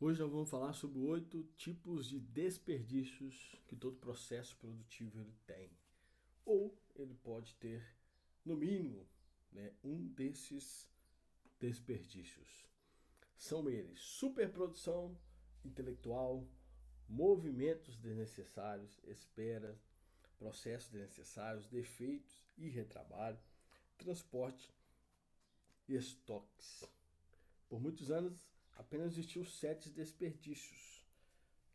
Hoje nós vamos falar sobre 8 tipos de desperdícios que todo processo produtivo ele tem. Ou ele pode ter, no mínimo, um desses desperdícios. São eles: superprodução intelectual, movimentos desnecessários, espera, processos desnecessários, defeitos e retrabalho, transporte e estoques. Por muitos anos apenas existiu 7 desperdícios,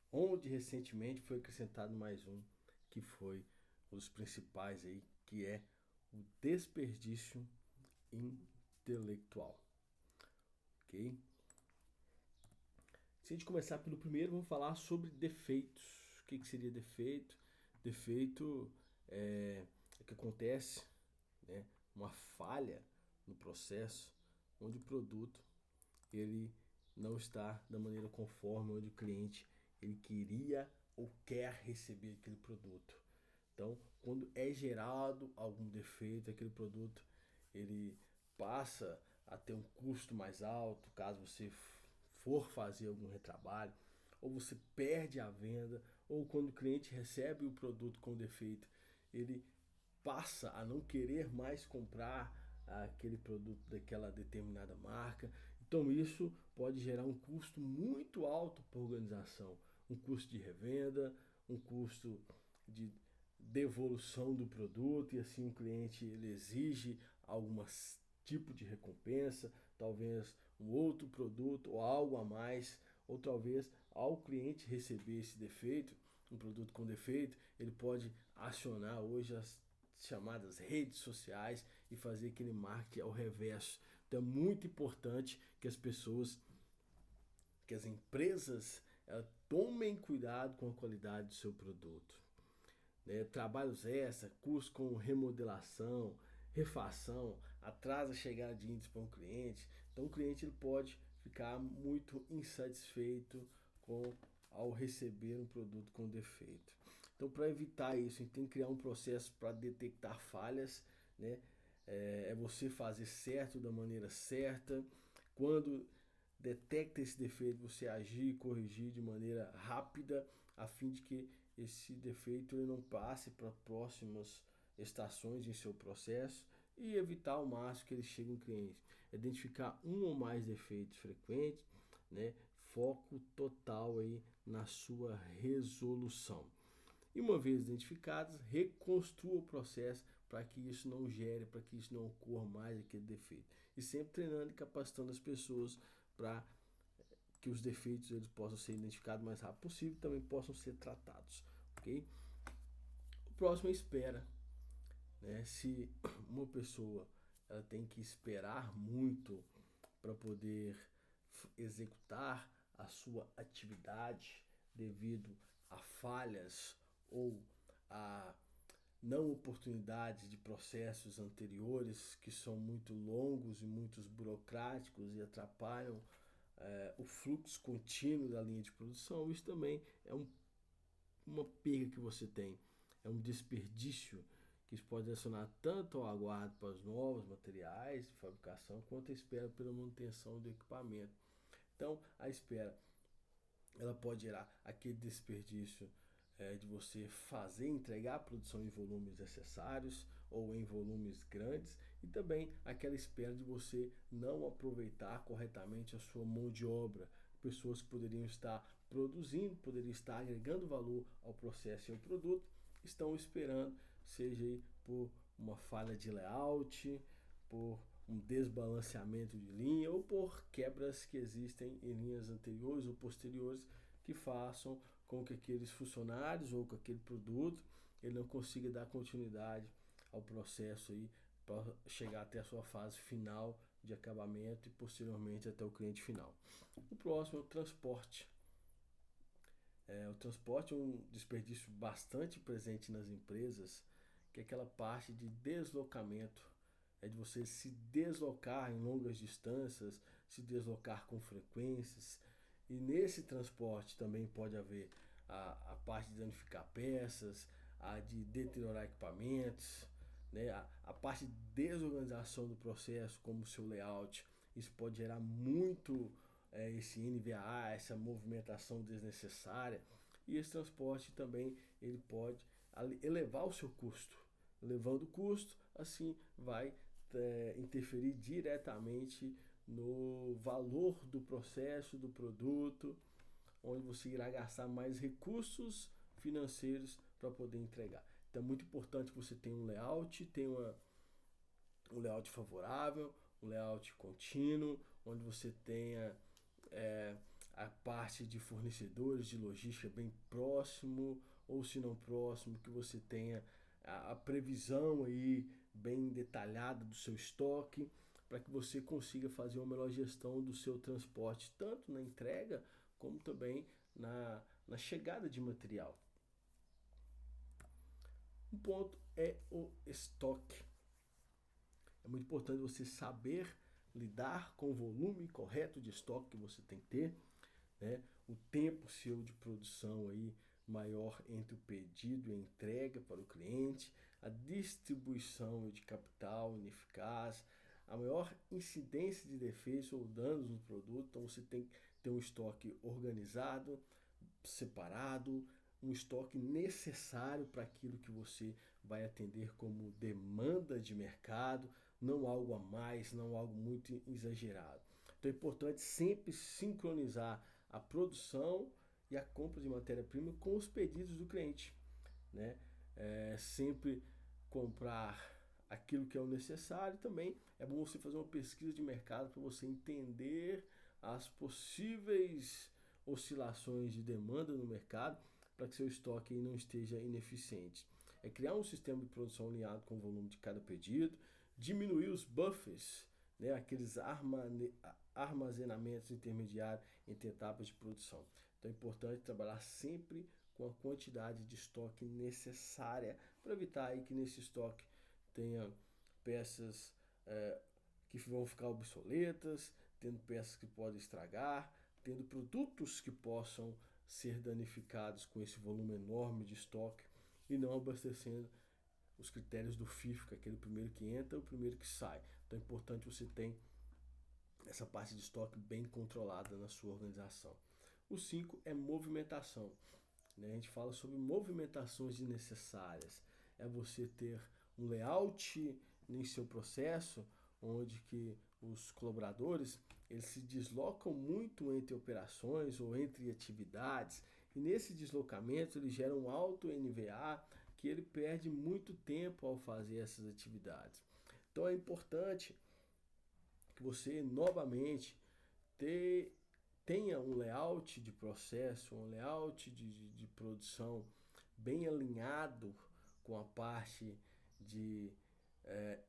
onde recentemente foi acrescentado mais um, que foi um dos principais aí, que é o desperdício intelectual. Ok? Se a gente começar pelo primeiro, vamos falar sobre defeitos. O que seria defeito? Defeito é o que acontece, né, uma falha no processo onde o produto ele não está da maneira conforme onde o cliente ele queria ou quer receber aquele produto. Então, quando é gerado algum defeito, aquele produto ele passa a ter um custo mais alto, caso você for fazer algum retrabalho, ou você perde a venda, ou quando o cliente recebe o produto com defeito, ele passa a não querer mais comprar aquele produto daquela determinada marca. Então isso pode gerar um custo muito alto para a organização, um custo de revenda, um custo de devolução do produto, e assim o cliente ele exige algum tipo de recompensa, talvez um outro produto ou algo a mais, ou talvez ao cliente receber esse defeito, um produto com defeito, ele pode acionar hoje as chamadas redes sociais e fazer aquele marketing ao reverso. Então é muito importante que as pessoas, que as empresas, tomem cuidado com a qualidade do seu produto. Trabalhos extra, cursos com remodelação, refação, atrasa a chegada de índices para um cliente. Então o cliente ele pode ficar muito insatisfeito com ao receber um produto com defeito. Então, para evitar isso, a gente tem que criar um processo para detectar falhas, né? É você fazer certo da maneira certa. Quando detecta esse defeito, você agir e corrigir de maneira rápida, a fim de que esse defeito ele não passe para próximas estações em seu processo e evitar ao máximo que ele chegue no cliente. Identificar um ou mais defeitos frequentes, né? Foco total aí na sua resolução. E uma vez identificadas, reconstrua o processo para que isso não gere, para que isso não ocorra mais aquele defeito. E sempre treinando e capacitando as pessoas para que os defeitos eles possam ser identificados o mais rápido possível e também possam ser tratados. Ok? O próximo é espera. Né? Se uma pessoa ela tem que esperar muito para poder executar a sua atividade devido a falhas ou a não oportunidades de processos anteriores que são muito longos e muito burocráticos e atrapalham o fluxo contínuo da linha de produção, isso também é uma perda que você tem, é um desperdício que isso pode adicionar tanto ao aguardo para os novos materiais de fabricação quanto a espera pela manutenção do equipamento. Então, a espera ela pode gerar aquele desperdício de você fazer, entregar a produção em volumes necessários ou em volumes grandes, e também aquela espera de você não aproveitar corretamente a sua mão de obra. Pessoas que poderiam estar produzindo, poderiam estar agregando valor ao processo e ao produto, estão esperando, seja aí por uma falha de layout, por um desbalanceamento de linha ou por quebras que existem em linhas anteriores ou posteriores que façam com que aqueles funcionários ou com aquele produto ele não consiga dar continuidade ao processo aí para chegar até a sua fase final de acabamento e posteriormente até o cliente final. O próximo é o transporte. O transporte é um desperdício bastante presente nas empresas, que é aquela parte de deslocamento, é de você se deslocar em longas distâncias, se deslocar com frequências. E nesse transporte também pode haver a parte de danificar peças, a de deteriorar equipamentos, né? A parte de desorganização do processo, como o seu layout. Isso pode gerar muito esse NVA, essa movimentação desnecessária. E esse transporte também ele pode elevar o seu custo. Elevando o custo, assim vai interferir diretamente no valor do processo, do produto, onde você irá gastar mais recursos financeiros para poder entregar. Então é muito importante que você tenha um layout, um layout favorável, um layout contínuo, onde você tenha a parte de fornecedores de logística bem próximo, ou se não próximo, que você tenha a previsão aí bem detalhada do seu estoque, para que você consiga fazer uma melhor gestão do seu transporte, tanto na entrega como também na chegada de material. Um ponto é o estoque. É muito importante você saber lidar com o volume correto de estoque que você tem que ter, né? O tempo seu de produção aí maior entre o pedido e a entrega para o cliente, a distribuição de capital ineficaz, a maior incidência de defeitos ou danos no produto. Então você tem que ter um estoque organizado, separado, um estoque necessário para aquilo que você vai atender como demanda de mercado, não algo a mais, não algo muito exagerado. Então é importante sempre sincronizar a produção e a compra de matéria-prima com os pedidos do cliente, né? Sempre comprar aquilo que é o necessário. Também é bom você fazer uma pesquisa de mercado para você entender as possíveis oscilações de demanda no mercado, para que seu estoque não esteja ineficiente. É criar um sistema de produção alinhado com o volume de cada pedido, diminuir os buffers, né, aqueles armazenamentos intermediários entre etapas de produção. Então é importante trabalhar sempre com a quantidade de estoque necessária para evitar aí que nesse estoque tenha peças que vão ficar obsoletas, tendo peças que podem estragar, tendo produtos que possam ser danificados com esse volume enorme de estoque e não abastecendo os critérios do FIFO, aquele primeiro que entra, o primeiro que sai. Então é importante você ter essa parte de estoque bem controlada na sua organização. O 5 é movimentação. Né? A gente fala sobre movimentações desnecessárias. É você ter um layout em seu processo, onde que os colaboradores eles se deslocam muito entre operações ou entre atividades, e nesse deslocamento ele gera um alto NVA, que ele perde muito tempo ao fazer essas atividades. Então é importante que você novamente tenha um layout de processo, um layout de produção bem alinhado com a parte de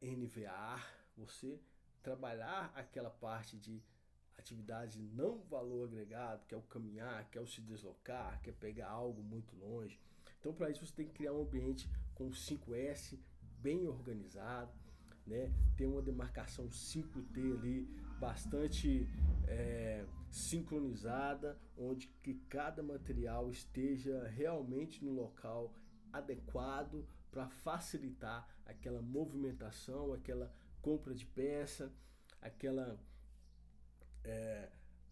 NVA, você trabalhar aquela parte de atividade não valor agregado, que é o caminhar, que é o se deslocar, que é pegar algo muito longe. Então, para isso, você tem que criar um ambiente com 5S bem organizado, né? Ter uma demarcação 5T ali bastante sincronizada, onde que cada material esteja realmente no local adequado para facilitar aquela movimentação, aquela compra de peça, aquela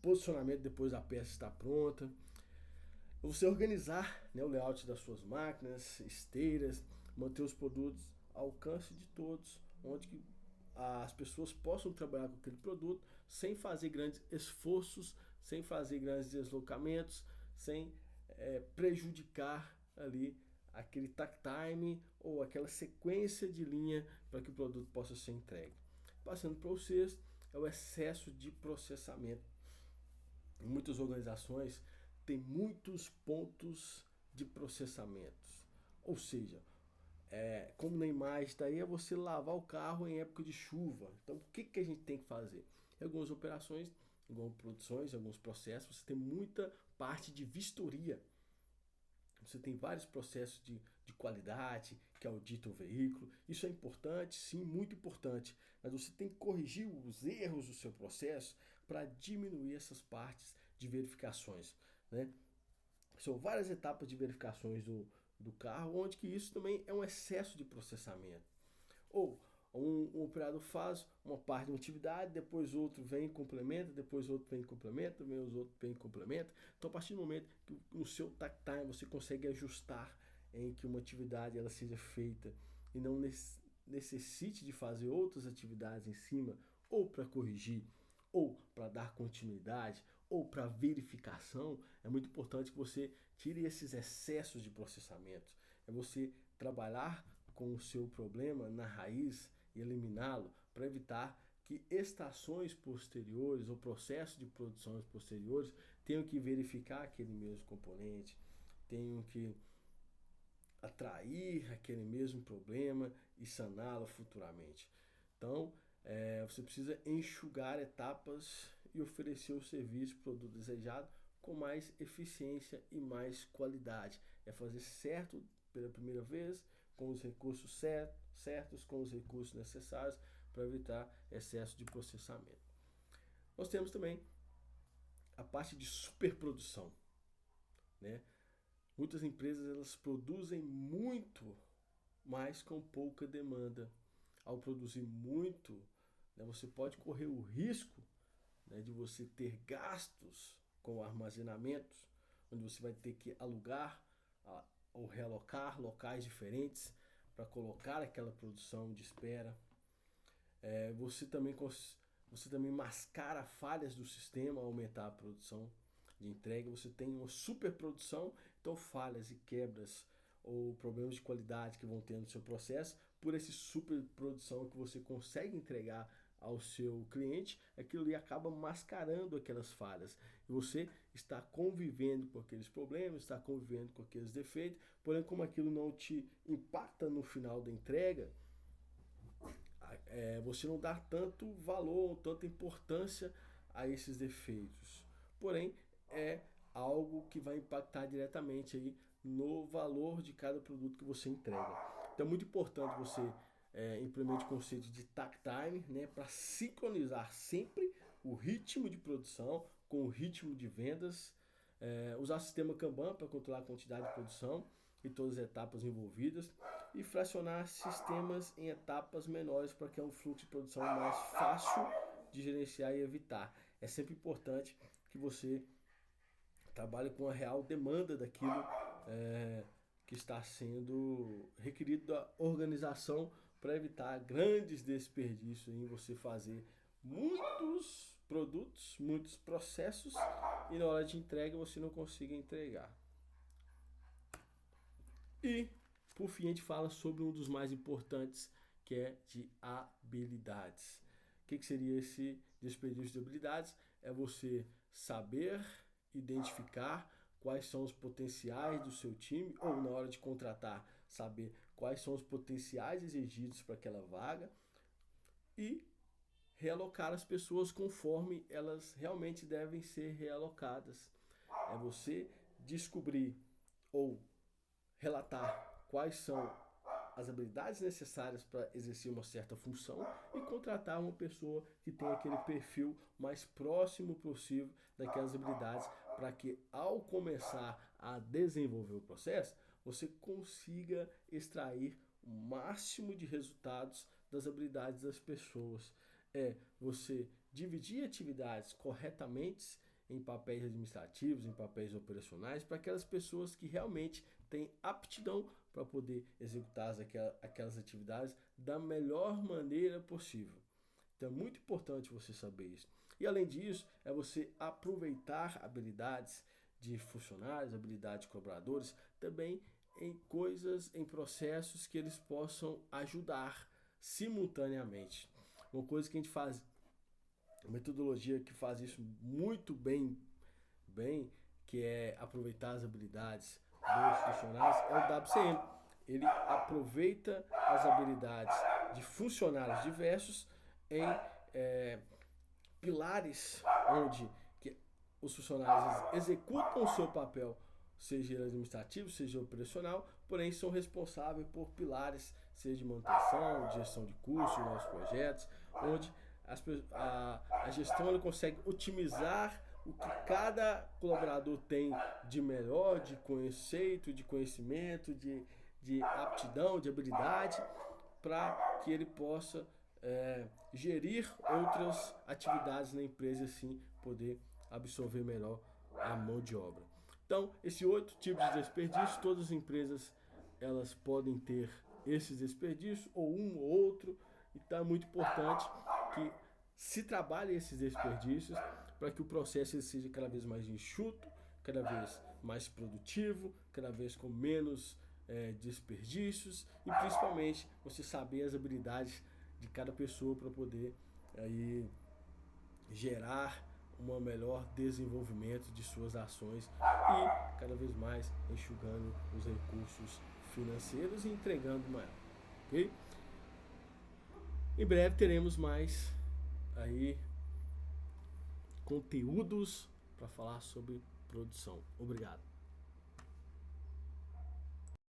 posicionamento depois da peça está pronta. Você organizar, né, o layout das suas máquinas, esteiras, manter os produtos ao alcance de todos, onde que as pessoas possam trabalhar com aquele produto sem fazer grandes esforços, sem fazer grandes deslocamentos, sem prejudicar ali aquele takt time ou aquela sequência de linha para que o produto possa ser entregue. Passando para o sexto, é o excesso de processamento. Em muitas organizações tem muitos pontos de processamentos, ou seja, como na imagem está aí, é você lavar o carro em época de chuva. Então, o que a gente tem que fazer? Em algumas operações, em algumas produções, em alguns processos, você tem muita parte de vistoria. Você tem vários processos de qualidade que auditam o veículo. Isso é importante, sim, muito importante. Mas você tem que corrigir os erros do seu processo para diminuir essas partes de verificações, né? São várias etapas de verificações do carro, onde que isso também é um excesso de processamento. Ou Um operador faz uma parte de uma atividade, depois outro vem e complementa, depois outro vem e complementa, vem os outros vem e complementa. Então, a partir do momento que no seu takt time você consegue ajustar em que uma atividade ela seja feita e não necessite de fazer outras atividades em cima, ou para corrigir, ou para dar continuidade, ou para verificação, é muito importante que você tire esses excessos de processamento. É você trabalhar com o seu problema na raiz e eliminá-lo para evitar que estações posteriores ou processos de produções posteriores tenham que verificar aquele mesmo componente, tenham que atrair aquele mesmo problema e saná-lo futuramente. Então, você precisa enxugar etapas e oferecer o serviço, o produto desejado com mais eficiência e mais qualidade. É fazer certo pela primeira vez, com os recursos certos, com os recursos necessários para evitar excesso de processamento. Nós temos também a parte de superprodução, né? Muitas empresas elas produzem muito, mas com pouca demanda. Ao produzir muito, né, você pode correr o risco, né, de você ter gastos com armazenamentos, onde você vai ter que alugar ou realocar locais diferentes para colocar aquela produção de espera. Você também mascara falhas do sistema ao aumentar a produção de entrega. Você tem uma superprodução, então falhas e quebras ou problemas de qualidade que vão ter no seu processo, por essa superprodução que você consegue entregar ao seu cliente, aquilo ali acaba mascarando aquelas falhas. E você está convivendo com aqueles problemas, está convivendo com aqueles defeitos, porém como aquilo não te impacta no final da entrega, você não dá tanto valor, tanta importância a esses defeitos. Porém, é algo que vai impactar diretamente aí no valor de cada produto que você entrega. Então é muito importante você implemente o conceito de takt time, né, para sincronizar sempre o ritmo de produção com o ritmo de vendas, usar o sistema Kanban para controlar a quantidade de produção e todas as etapas envolvidas, e fracionar sistemas em etapas menores para que é um fluxo de produção mais fácil de gerenciar e evitar. É sempre importante que você trabalhe com a real demanda daquilo que está sendo requerido da organização, para evitar grandes desperdícios em você fazer muitos produtos, muitos processos e na hora de entrega você não consiga entregar. E, por fim, a gente fala sobre um dos mais importantes, que é de habilidades. O que seria esse desperdício de habilidades? É você saber identificar quais são os potenciais do seu time, ou na hora de contratar, saber quais são os potenciais exigidos para aquela vaga e realocar as pessoas conforme elas realmente devem ser realocadas. É você descobrir ou relatar quais são as habilidades necessárias para exercer uma certa função e contratar uma pessoa que tenha aquele perfil mais próximo possível daquelas habilidades, para que ao começar a desenvolver o processo, você consiga extrair o máximo de resultados das habilidades das pessoas. Você dividir atividades corretamente em papéis administrativos, em papéis operacionais, para aquelas pessoas que realmente têm aptidão para poder executar aquelas atividades da melhor maneira possível. Então é muito importante você saber isso. E além disso, é você aproveitar habilidades de funcionários, habilidades de colaboradores, também em coisas, em processos que eles possam ajudar simultaneamente. Uma coisa que a gente faz, uma metodologia que faz isso muito bem, que é aproveitar as habilidades dos funcionários, é o WCM. Ele aproveita as habilidades de funcionários diversos em pilares onde que os funcionários executam o seu papel, seja ele administrativo, seja operacional, porém são responsáveis por pilares, seja de manutenção, de gestão de custos, novos projetos, onde a gestão ela consegue otimizar o que cada colaborador tem de melhor, de conceito, de conhecimento, de aptidão, de habilidade, para que ele possa gerir outras atividades na empresa e assim poder absorver melhor a mão de obra. Então, esses 8 tipos de desperdício, todas as empresas elas podem ter esses desperdícios, ou um ou outro, então é muito importante que se trabalhe esses desperdícios para que o processo seja cada vez mais enxuto, cada vez mais produtivo, cada vez com menos desperdícios e principalmente você saber as habilidades de cada pessoa para poder aí gerar um melhor desenvolvimento de suas ações e cada vez mais enxugando os recursos financeiros e entregando mais, ok? Em breve teremos mais aí conteúdos para falar sobre produção. Obrigado.